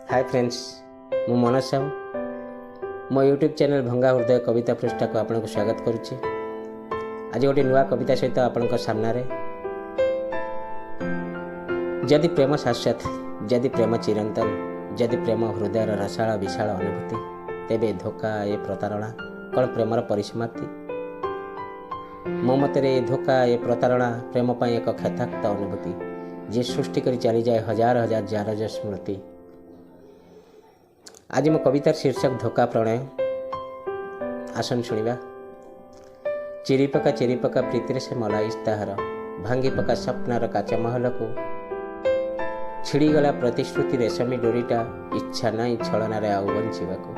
Hi friends, मु मनोज साहू मो YouTube channel भंगा हृदय कविता पृष्ठा को आपन को स्वागत करुच्ची। आज गोटे नुआ कविता सहित आपण सामने जदि प्रेम शाश्वत, जदि प्रेम चिरंतन, जदि प्रेम हृदय रसाल विशाल अनुभूति, तेबे धोखा ए प्रतारणा कौन प्रेमर परिसमाप्ति। मो मतरे धोखा ए प्रतारणा प्रेम पाई एक क्षताक्त अनुभूति, जे सृष्टि करी चली जाए हजार हजार जार स्मृति। आज मो कवितार शीर्षक धोखा प्रणय। आसन शुणिबा। चिरीपका प्रीतिर से मलाइस ताहार, भांगी पका स्वप्नार काचा महल को, छिड़ीगला प्रतिश्रुति रेशमी डोरीटा, इच्छा नाई छलनारे आउ बंचिबाको।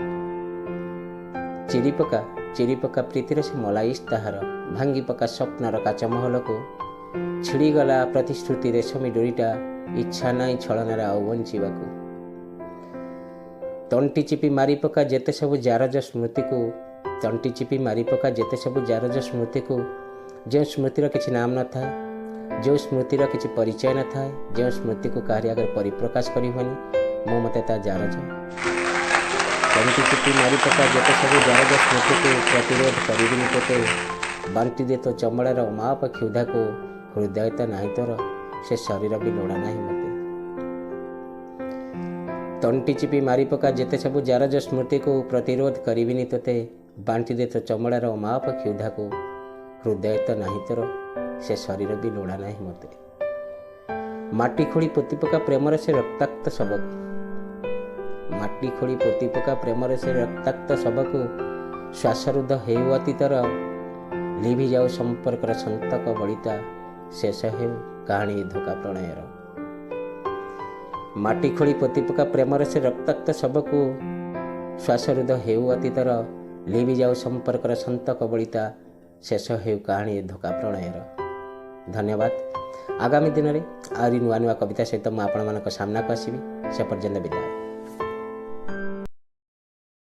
चिरीपका प्रीतिर से मलाइस ताहार, भांगी पका स्वप्नार काचा महल को, छिड़ीगला प्रतिश्रुति रेशमी डोरीटा, इच्छा नाई छलनारे आउ बंचिबाको। तंटी चिपी मारी पका जेते सब जारज स्मृति को, तंटी चिपी मारी पका जेते सब जारज स्मृति को, जो स्मृतिर किसी नाम न थाए, जो स्मृतिर किसी परिचय न थाए, जो स्मृति को काहरी आगे परिप्रकाश करी होनी, मो मते ता जारज। तंटी चिपी मारी पका जेते सब जारज स्मृति को, प्रतिरोध करिबिनी तोते, बांटी दे तो चमड़ार अमाप क्षुधा को, हृदय तो नाही तोर, से शरीर भी लोड़ा नाही मते। तंटी चिपी मारी पका जेते सबु जारज स्मृति को, प्रतिरोध करिबिनी तोते, बांटी दे तो चमड़ार अमाप क्षुधा को, हृदय तो नाही तोर, से शरीर भी लोड़ा नाही मते। माटी खोड़ी पोती पका प्रेमर से रक्ताक्त सबक, माटी खोड़ी पोती पका प्रेमर से रक्ताक्त सबको, श्वासरुद्ध हेउ अतीतर, लिभि जाऊ संपर्कर संतक बलिता, शेष हेउ कहानी धोखा प्रणयर। माटी खोड़ी पोती पका प्रेमर से रक्ताक्त सबको, श्वासरुद्ध हेउ अतीतर, लिभि जाऊ संपर्कर संतक बलिता, शेष हेउ कहानी धोखा प्रणयर। धन्यवाद। आगामी दिन में आहरी नुआ नुआ कविता सहित मुझे आपण सामना को आसबि। से पर्यंत विदाय।